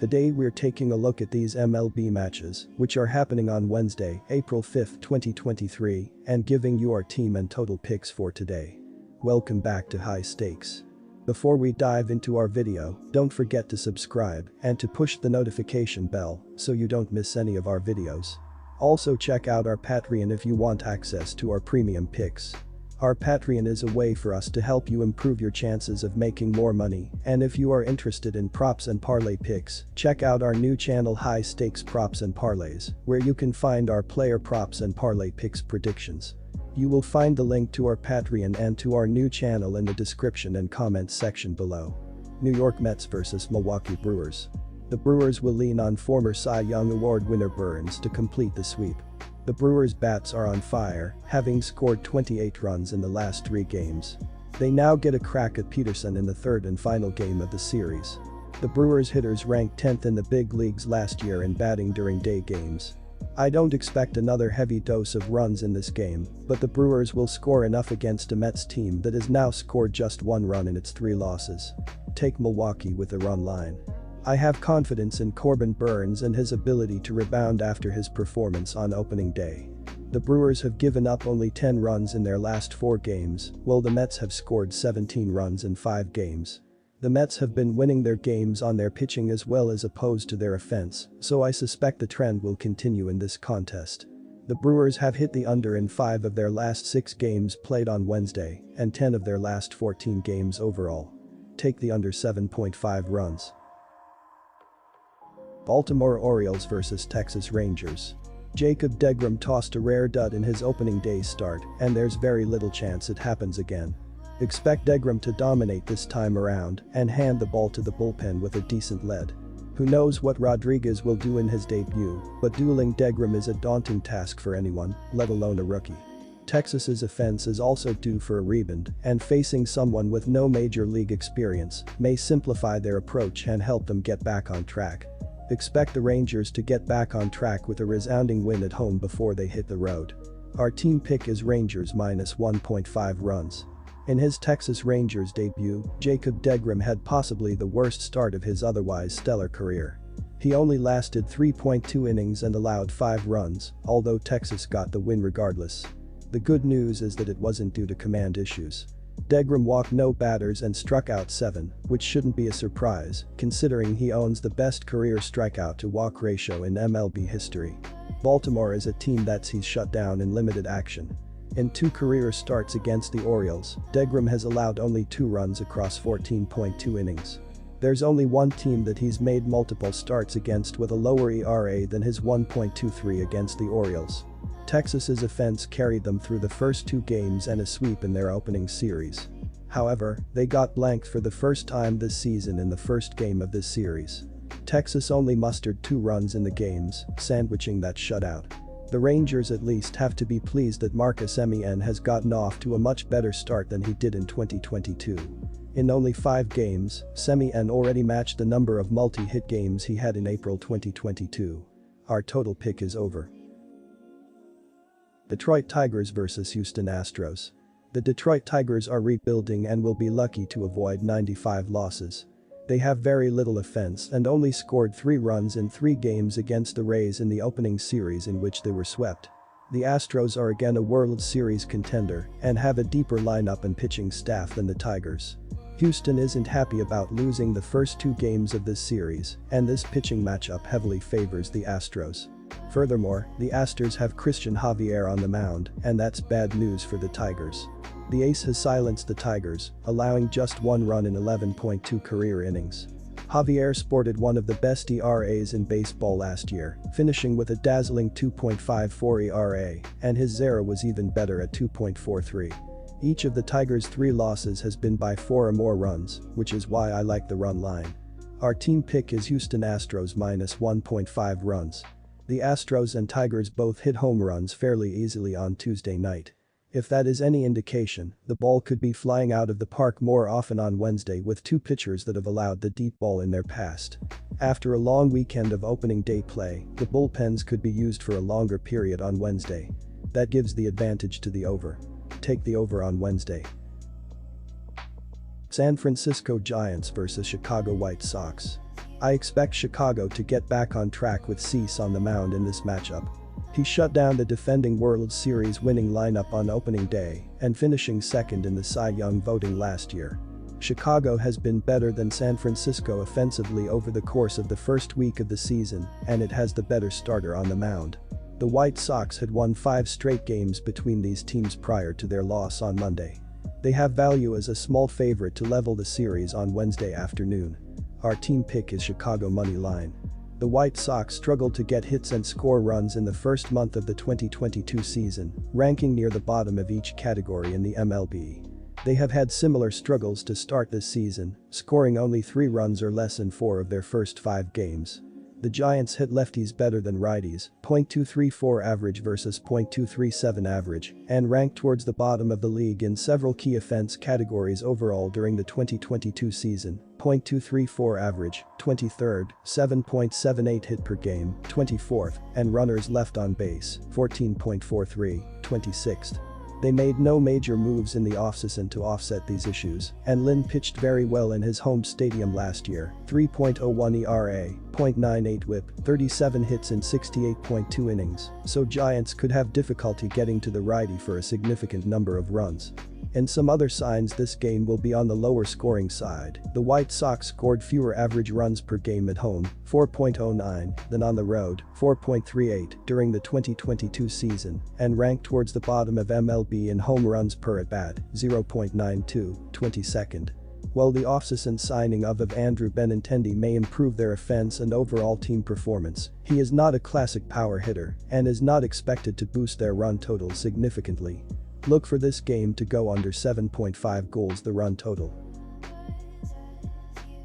Today we're taking a look at these MLB matches, which are happening on Wednesday, April 5, 2023, and giving you our team and total picks for today. Welcome back to High Stakes. Before we dive into our video, don't forget to subscribe and to push the notification bell so you don't miss any of our videos. Also check out our Patreon if you want access to our premium picks. Our Patreon is a way for us to help you improve your chances of making more money, and if you are interested in props and parlay picks, check out our new channel High Stakes Props and Parlays, where you can find our player props and parlay picks predictions. You will find the link to our Patreon and to our new channel in the description and comments section below. New York Mets vs Milwaukee Brewers. The Brewers will lean on former Cy Young Award winner Burns to complete the sweep. The Brewers' bats are on fire, having scored 28 runs in the last 3 games. They now get a crack at Peterson in the third and final game of the series. The Brewers' hitters ranked 10th in the big leagues last year in batting during day games. I don't expect another heavy dose of runs in this game, but the Brewers will score enough against a Mets team that has now scored just 1 run in its 3 losses. Take Milwaukee with a run line. I have confidence in Corbin Burns and his ability to rebound after his performance on opening day. The Brewers have given up only 10 runs in their last 4 games, while the Mets have scored 17 runs in 5 games. The Mets have been winning their games on their pitching as well as opposed to their offense, so I suspect the trend will continue in this contest. The Brewers have hit the under in 5 of their last 6 games played on Wednesday, and 10 of their last 14 games overall. Take the under 7.5 runs. Baltimore Orioles vs Texas Rangers. Jacob deGrom tossed a rare dud in his opening day start, and there's very little chance it happens again. Expect deGrom to dominate this time around and hand the ball to the bullpen with a decent lead. Who knows what Rodriguez will do in his debut, but dueling deGrom is a daunting task for anyone, let alone a rookie. Texas's offense is also due for a rebound, and facing someone with no major league experience may simplify their approach and help them get back on track. Expect the Rangers to get back on track with a resounding win at home before they hit the road. Our team pick is Rangers minus 1.5 runs. In his Texas Rangers debut, Jacob deGrom had possibly the worst start of his otherwise stellar career. He only lasted 3.2 innings and allowed 5 runs, although Texas got the win regardless. The good news is that it wasn't due to command issues. deGrom walked no batters and struck out 7, which shouldn't be a surprise, considering he owns the best career strikeout-to-walk ratio in MLB history. Baltimore is a team that sees shut down in limited action. In 2 career starts against the Orioles, deGrom has allowed only 2 runs across 14.2 innings. There's only one team that he's made multiple starts against with a lower ERA than his 1.23 against the Orioles. Texas's offense carried them through the first 2 games and a sweep in their opening series. However, they got blanked for the first time this season in the first game of this series. Texas only mustered 2 runs in the games, sandwiching that shutout. The Rangers at least have to be pleased that Marcus Semien has gotten off to a much better start than he did in 2022. In only 5 games, Semien already matched the number of multi-hit games he had in April 2022. Our total pick is over. Detroit Tigers vs Houston Astros. The Detroit Tigers are rebuilding and will be lucky to avoid 95 losses. They have very little offense and only scored 3 runs in 3 games against the Rays in the opening series in which they were swept. The Astros are again a World Series contender and have a deeper lineup and pitching staff than the Tigers. Houston isn't happy about losing the first 2 games of this series, and this pitching matchup heavily favors the Astros. Furthermore, the Astros have Christian Javier on the mound, and that's bad news for the Tigers. The ace has silenced the Tigers, allowing just 1 run in 11.2 career innings. Javier sported one of the best ERAs in baseball last year, finishing with a dazzling 2.54 ERA, and his ZERA was even better at 2.43. Each of the Tigers' 3 losses has been by 4 or more runs, which is why I like the run line. Our team pick is Houston Astros minus 1.5 runs. The Astros and Tigers both hit home runs fairly easily on Tuesday night. If that is any indication, the ball could be flying out of the park more often on Wednesday with 2 pitchers that have allowed the deep ball in their past. After a long weekend of opening day play, the bullpens could be used for a longer period on Wednesday. That gives the advantage to the over. Take the over on Wednesday. San Francisco Giants vs Chicago White Sox. I expect Chicago to get back on track with Cease on the mound in this matchup. He shut down the defending World Series winning lineup on opening day and finishing second in the Cy Young voting last year. Chicago has been better than San Francisco offensively over the course of the first week of the season, and it has the better starter on the mound. The White Sox had won 5 straight games between these teams prior to their loss on Monday. They have value as a small favorite to level the series on Wednesday afternoon. Our team pick is Chicago money line. The White Sox struggled to get hits and score runs in the first month of the 2022 season, ranking near the bottom of each category in the MLB. They have had similar struggles to start this season, scoring only 3 runs or less in 4 of their first 5 games. The Giants hit lefties better than righties, .234 average versus .237 average, and ranked towards the bottom of the league in several key offense categories overall during the 2022 season, .234 average, 23rd, 7.78 hit per game, 24th, and runners left on base, 14.43, 26th. They made no major moves in the offseason to offset these issues, and Lynn pitched very well in his home stadium last year, 3.01 ERA, .98 whip, 37 hits in 68.2 innings, so Giants could have difficulty getting to the righty for a significant number of runs. In some other signs this game will be on the lower scoring side, the White Sox scored fewer average runs per game at home, 4.09, than on the road, 4.38, during the 2022 season, and ranked towards the bottom of MLB in home runs per at-bat, 0.92, 22nd. While the offseason signing of Andrew Benintendi may improve their offense and overall team performance, he is not a classic power hitter and is not expected to boost their run total significantly. Look for this game to go under 7.5 goals the run total.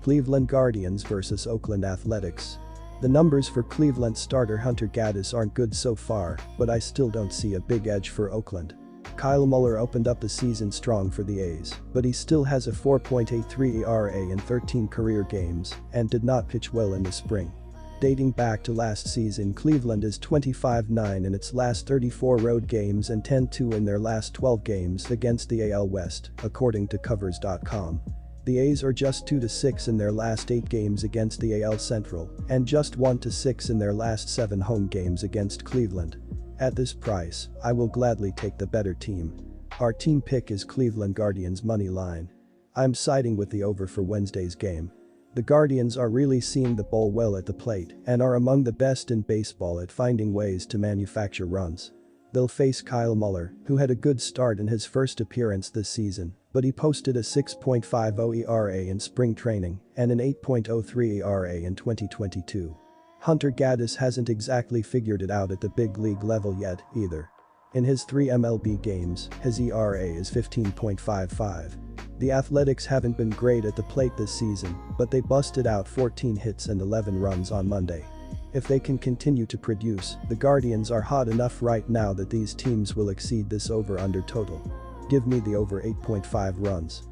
Cleveland Guardians vs Oakland Athletics. The numbers for Cleveland starter Hunter Gaddis aren't good so far, but I still don't see a big edge for Oakland. Kyle Muller opened up the season strong for the A's, but he still has a 4.83 ERA in 13 career games and did not pitch well in the spring. Dating back to last season, Cleveland is 25-9 in its last 34 road games and 10-2 in their last 12 games against the AL West, according to Covers.com. The A's are just 2-6 in their last 8 games against the AL Central and just 1-6 in their last 7 home games against Cleveland. At this price, I will gladly take the better team. Our team pick is Cleveland Guardians money line. I'm siding with the over for Wednesday's game. The Guardians are really seeing the ball well at the plate and are among the best in baseball at finding ways to manufacture runs. They'll face Kyle Muller, who had a good start in his first appearance this season, but he posted a 6.50 ERA in spring training and an 8.03 ERA in 2022. Hunter Gaddis hasn't exactly figured it out at the big league level yet, either. In his 3 MLB games, his ERA is 15.55. The Athletics haven't been great at the plate this season, but they busted out 14 hits and 11 runs on Monday. If they can continue to produce, the Guardians are hot enough right now that these teams will exceed this over-under total. Give me the over 8.5 runs.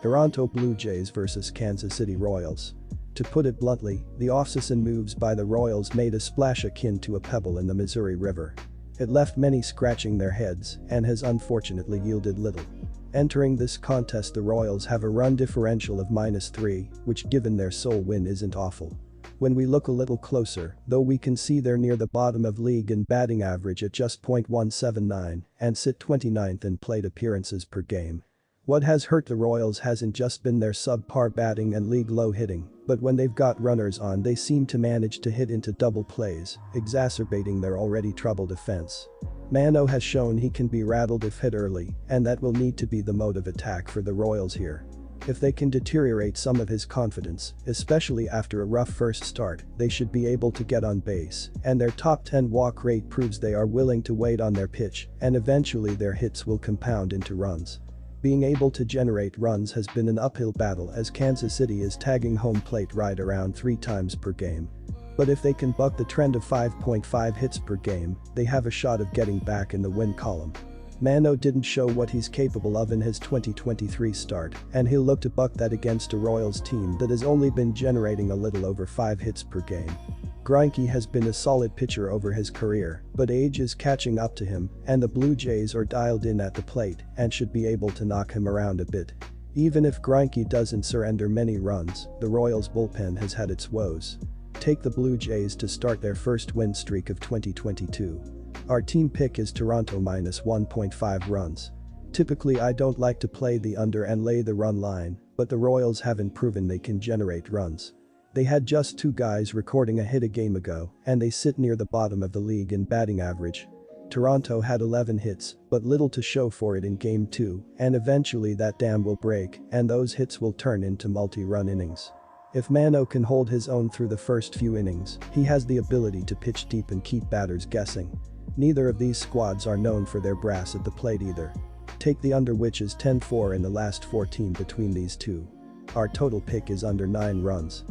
Toronto Blue Jays vs Kansas City Royals. To put it bluntly, the offseason moves by the Royals made a splash akin to a pebble in the Missouri River. It left many scratching their heads and has unfortunately yielded little. Entering this contest, the Royals have a run differential of -3, which given their sole win isn't awful. When we look a little closer, though, we can see they're near the bottom of league in batting average at just .179 and sit 29th in plate appearances per game. What has hurt the Royals hasn't just been their subpar batting and league-low hitting, but when they've got runners on they seem to manage to hit into double plays, exacerbating their already troubled offense. Mano has shown he can be rattled if hit early, and that will need to be the mode of attack for the Royals here. If they can deteriorate some of his confidence, especially after a rough first start, they should be able to get on base, and their top 10 walk rate proves they are willing to wait on their pitch, and eventually their hits will compound into runs. Being able to generate runs has been an uphill battle as Kansas City is tagging home plate right around 3 times per game. But if they can buck the trend of 5.5 hits per game, they have a shot of getting back in the win column. Mano didn't show what he's capable of in his 2023 start, and he'll look to buck that against a Royals team that has only been generating a little over 5 hits per game. Greinke has been a solid pitcher over his career, but age is catching up to him, and the Blue Jays are dialed in at the plate and should be able to knock him around a bit. Even if Greinke doesn't surrender many runs, the Royals' bullpen has had its woes. Take the Blue Jays to start their first win streak of 2022. Our team pick is Toronto minus 1.5 runs. Typically I don't like to play the under and lay the run line, but the Royals haven't proven they can generate runs. They had just 2 guys recording a hit a game ago, and they sit near the bottom of the league in batting average. Toronto had 11 hits, but little to show for it in Game 2, and eventually that dam will break and those hits will turn into multi-run innings. If Mano can hold his own through the first few innings, he has the ability to pitch deep and keep batters guessing. Neither of these squads are known for their brass at the plate either. Take the under, which is 10-4 in the last 14 between these two. Our total pick is under 9 runs.